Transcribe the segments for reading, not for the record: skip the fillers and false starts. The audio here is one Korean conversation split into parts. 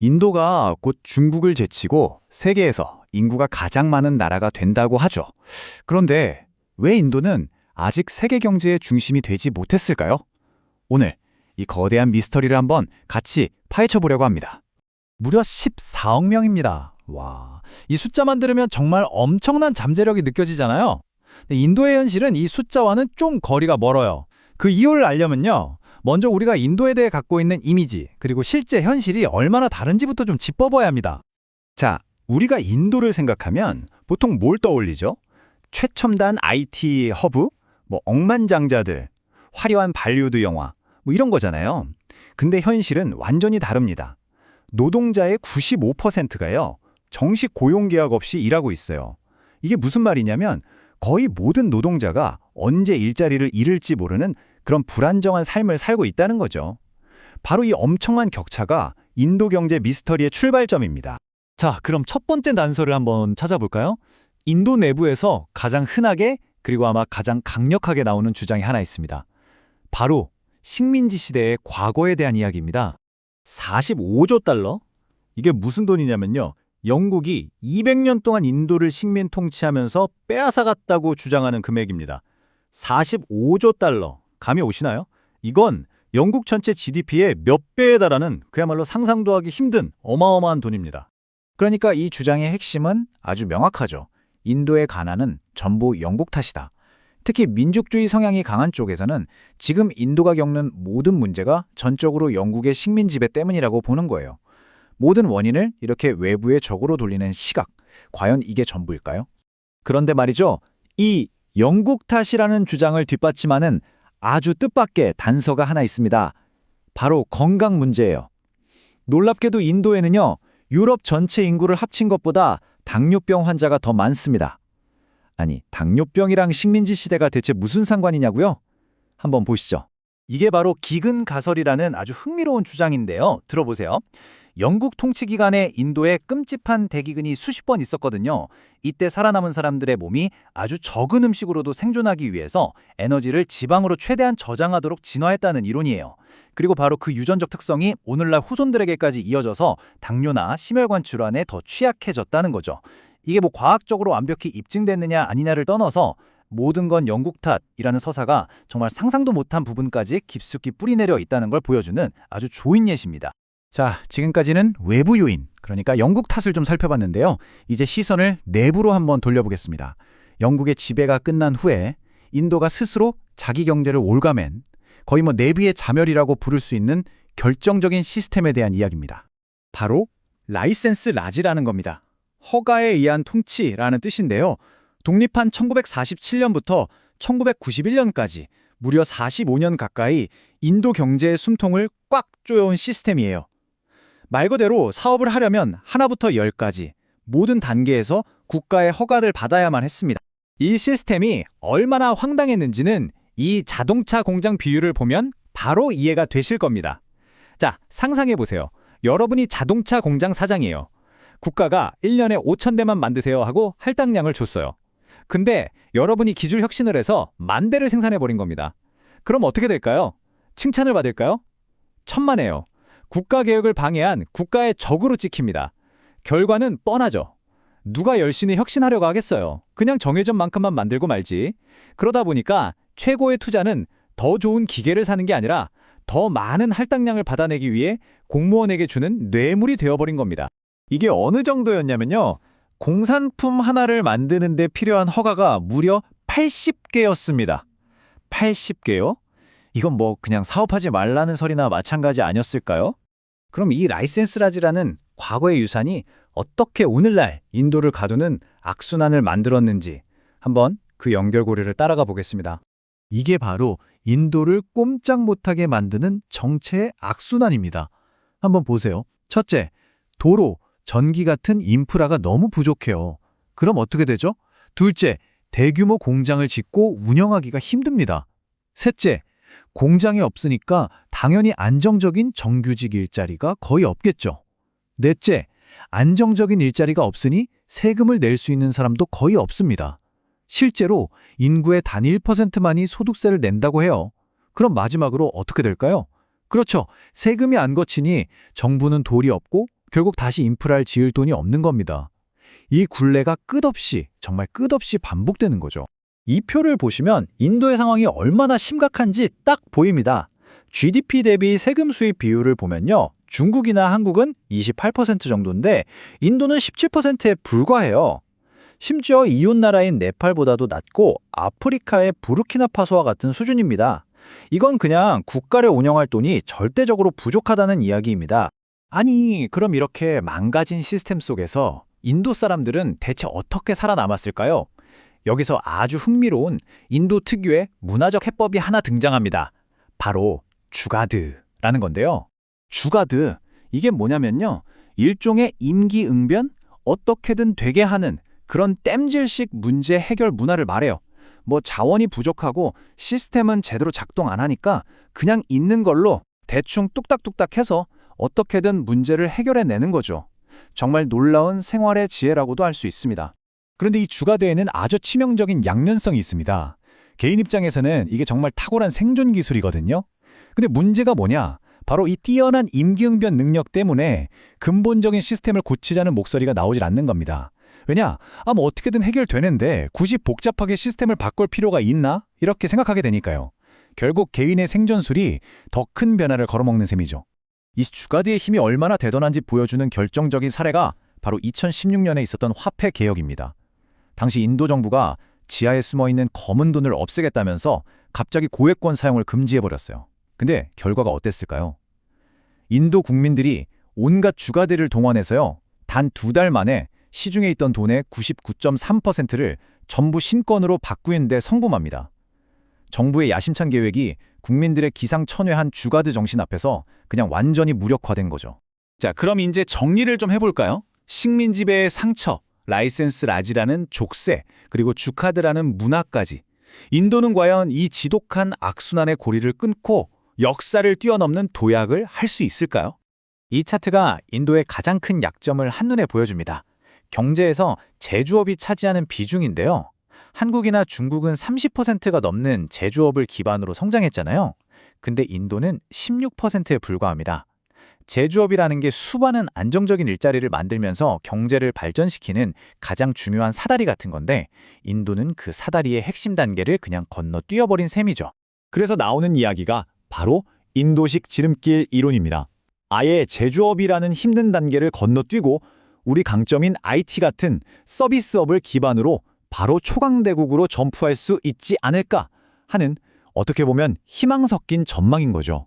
인도가 곧 중국을 제치고 세계에서 인구가 가장 많은 나라가 된다고 하죠. 그런데 왜 인도는 아직 세계 경제의 중심이 되지 못했을까요? 오늘 이 거대한 미스터리를 한번 같이 파헤쳐 보려고 합니다. 무려 14억 명입니다. 와, 이 숫자만 들으면 정말 엄청난 잠재력이 느껴지잖아요. 근데 인도의 현실은 이 숫자와는 좀 거리가 멀어요. 그 이유를 알려면요. 먼저 우리가 인도에 대해 갖고 있는 이미지, 그리고 실제 현실이 얼마나 다른지부터 좀 짚어봐야 합니다. 자, 우리가 인도를 생각하면 보통 뭘 떠올리죠? 최첨단 IT 허브, 억만장자들, 화려한 발리우드 영화, 이런 거잖아요. 근데 현실은 완전히 다릅니다. 노동자의 95%가요. 정식 고용계약 없이 일하고 있어요. 이게 무슨 말이냐면 거의 모든 노동자가 언제 일자리를 잃을지 모르는 그런 불안정한 삶을 살고 있다는 거죠. 바로 이 엄청난 격차가 인도 경제 미스터리의 출발점입니다. 자, 그럼 첫 번째 단서를 한번 찾아볼까요? 인도 내부에서 가장 흔하게 그리고 아마 가장 강력하게 나오는 주장이 하나 있습니다. 바로 식민지 시대의 과거에 대한 이야기입니다. 45조 달러? 이게 무슨 돈이냐면요. 영국이 200년 동안 인도를 식민 통치하면서 빼앗아갔다고 주장하는 금액입니다. 45조 달러. 감이 오시나요? 이건 영국 전체 GDP의 몇 배에 달하는 그야말로 상상도 하기 힘든 어마어마한 돈입니다. 그러니까 이 주장의 핵심은 아주 명확하죠. 인도의 가난은 전부 영국 탓이다. 특히 민족주의 성향이 강한 쪽에서는 지금 인도가 겪는 모든 문제가 전적으로 영국의 식민 지배 때문이라고 보는 거예요. 모든 원인을 이렇게 외부의 적으로 돌리는 시각, 과연 이게 전부일까요? 그런데 말이죠. 이 영국 탓이라는 주장을 뒷받침하는 아주 뜻밖의 단서가 하나 있습니다. 바로 건강 문제예요. 놀랍게도 인도에는요, 유럽 전체 인구를 합친 것보다 당뇨병 환자가 더 많습니다. 아니, 당뇨병이랑 식민지 시대가 대체 무슨 상관이냐고요? 한번 보시죠. 이게 바로 기근가설이라는 아주 흥미로운 주장인데요. 들어보세요. 영국 통치 기간에 인도에 끔찍한 대기근이 수십 번 있었거든요. 이때 살아남은 사람들의 몸이 아주 적은 음식으로도 생존하기 위해서 에너지를 지방으로 최대한 저장하도록 진화했다는 이론이에요. 그리고 바로 그 유전적 특성이 오늘날 후손들에게까지 이어져서 당뇨나 심혈관 질환에 더 취약해졌다는 거죠. 이게 과학적으로 완벽히 입증됐느냐 아니냐를 떠나서 모든 건 영국 탓이라는 서사가 정말 상상도 못한 부분까지 깊숙이 뿌리내려 있다는 걸 보여주는 아주 좋은 예시입니다. 자, 지금까지는 외부 요인, 그러니까 영국 탓을 좀 살펴봤는데요. 이제 시선을 내부로 한번 돌려보겠습니다. 영국의 지배가 끝난 후에 인도가 스스로 자기 경제를 올가맨 거의 내비의 자멸이라고 부를 수 있는 결정적인 시스템에 대한 이야기입니다. 바로 라이센스 라지라는 겁니다. 허가에 의한 통치라는 뜻인데요. 독립한 1947년부터 1991년까지 무려 45년 가까이 인도 경제의 숨통을 꽉 조여온 시스템이에요. 말 그대로 사업을 하려면 하나부터 열까지 모든 단계에서 국가의 허가를 받아야만 했습니다. 이 시스템이 얼마나 황당했는지는 이 자동차 공장 비유를 보면 바로 이해가 되실 겁니다. 자, 상상해보세요. 여러분이 자동차 공장 사장이에요. 국가가 1년에 5,000대만 만드세요 하고 할당량을 줬어요. 근데 여러분이 기술 혁신을 해서 10,000대를 생산해버린 겁니다. 그럼 어떻게 될까요? 칭찬을 받을까요? 천만에요. 국가 개혁을 방해한 국가의 적으로 찍힙니다. 결과는 뻔하죠. 누가 열심히 혁신하려고 하겠어요. 그냥 정해진 만큼만 만들고 말지. 그러다 보니까 최고의 투자는 더 좋은 기계를 사는 게 아니라 더 많은 할당량을 받아내기 위해 공무원에게 주는 뇌물이 되어버린 겁니다. 이게 어느 정도였냐면요. 공산품 하나를 만드는 데 필요한 허가가 무려 80개였습니다. 80개요? 이건 그냥 사업하지 말라는 소리나 마찬가지 아니었을까요? 그럼 이 라이센스라지라는 과거의 유산이 어떻게 오늘날 인도를 가두는 악순환을 만들었는지 한번 그 연결고리를 따라가 보겠습니다. 이게 바로 인도를 꼼짝 못하게 만드는 정체의 악순환입니다. 한번 보세요. 첫째, 도로, 전기 같은 인프라가 너무 부족해요. 그럼 어떻게 되죠? 둘째, 대규모 공장을 짓고 운영하기가 힘듭니다. 셋째, 공장이 없으니까 당연히 안정적인 정규직 일자리가 거의 없겠죠. 넷째, 안정적인 일자리가 없으니 세금을 낼 수 있는 사람도 거의 없습니다. 실제로 인구의 단 1%만이 소득세를 낸다고 해요. 그럼 마지막으로 어떻게 될까요? 그렇죠. 세금이 안 거치니 정부는 돌이 없고 결국 다시 인프라를 지을 돈이 없는 겁니다. 이 굴레가 정말 끝없이 반복되는 거죠. 이 표를 보시면 인도의 상황이 얼마나 심각한지 딱 보입니다. GDP 대비 세금 수입 비율을 보면요. 중국이나 한국은 28% 정도인데 인도는 17%에 불과해요. 심지어 이웃 나라인 네팔보다도 낮고 아프리카의 부르키나파소와 같은 수준입니다. 이건 그냥 국가를 운영할 돈이 절대적으로 부족하다는 이야기입니다. 아니, 그럼 이렇게 망가진 시스템 속에서 인도 사람들은 대체 어떻게 살아남았을까요? 여기서 아주 흥미로운 인도 특유의 문화적 해법이 하나 등장합니다. 바로 주가드라는 건데요. 주가드, 이게 뭐냐면요. 일종의 임기응변? 어떻게든 되게 하는 그런 땜질식 문제 해결 문화를 말해요. 뭐 자원이 부족하고 시스템은 제대로 작동 안 하니까 그냥 있는 걸로 대충 뚝딱뚝딱 해서 어떻게든 문제를 해결해내는 거죠. 정말 놀라운 생활의 지혜라고도 할 수 있습니다. 그런데 이 주가드에는 아주 치명적인 양면성이 있습니다. 개인 입장에서는 이게 정말 탁월한 생존 기술이거든요. 근데 문제가 뭐냐? 바로 이 뛰어난 임기응변 능력 때문에 근본적인 시스템을 고치자는 목소리가 나오질 않는 겁니다. 왜냐? 뭐 어떻게든 해결되는데 굳이 복잡하게 시스템을 바꿀 필요가 있나? 이렇게 생각하게 되니까요. 결국 개인의 생존술이 더 큰 변화를 걸어먹는 셈이죠. 이 주가드의 힘이 얼마나 대단한지 보여주는 결정적인 사례가 바로 2016년에 있었던 화폐 개혁입니다. 당시 인도 정부가 지하에 숨어있는 검은 돈을 없애겠다면서 갑자기 고액권 사용을 금지해버렸어요. 근데 결과가 어땠을까요? 인도 국민들이 온갖 주가드를 동원해서요. 단 2달 만에 시중에 있던 돈의 99.3%를 전부 신권으로 바꾸는 데 성공합니다. 정부의 야심찬 계획이 국민들의 기상천외한 주가드 정신 앞에서 그냥 완전히 무력화된 거죠. 자, 그럼 이제 정리를 좀 해볼까요? 식민 지배의 상처, 라이센스 라지라는 족쇄, 그리고 주카드라는 문화까지. 인도는 과연 이 지독한 악순환의 고리를 끊고 역사를 뛰어넘는 도약을 할 수 있을까요? 이 차트가 인도의 가장 큰 약점을 한눈에 보여줍니다. 경제에서 제조업이 차지하는 비중인데요. 한국이나 중국은 30%가 넘는 제조업을 기반으로 성장했잖아요. 근데 인도는 16%에 불과합니다. 제조업이라는 게 수많은 안정적인 일자리를 만들면서 경제를 발전시키는 가장 중요한 사다리 같은 건데 인도는 그 사다리의 핵심 단계를 그냥 건너뛰어버린 셈이죠. 그래서 나오는 이야기가 바로 인도식 지름길 이론입니다. 아예 제조업이라는 힘든 단계를 건너뛰고 우리 강점인 IT 같은 서비스업을 기반으로 바로 초강대국으로 점프할 수 있지 않을까 하는 어떻게 보면 희망 섞인 전망인 거죠.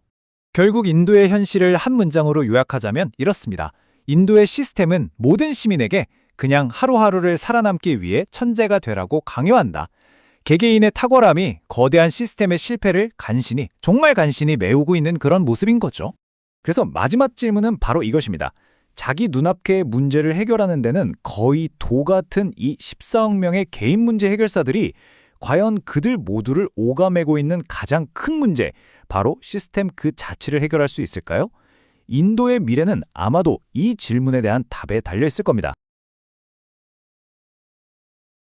결국 인도의 현실을 한 문장으로 요약하자면 이렇습니다. 인도의 시스템은 모든 시민에게 그냥 하루하루를 살아남기 위해 천재가 되라고 강요한다. 개개인의 탁월함이 거대한 시스템의 실패를 정말 간신히 메우고 있는 그런 모습인 거죠. 그래서 마지막 질문은 바로 이것입니다. 자기 눈앞의 문제를 해결하는 데는 거의 도 같은 이 14억 명의 개인 문제 해결사들이 과연 그들 모두를 오가매고 있는 가장 큰 문제, 바로 시스템 그 자체를 해결할 수 있을까요? 인도의 미래는 아마도 이 질문에 대한 답에 달려 있을 겁니다.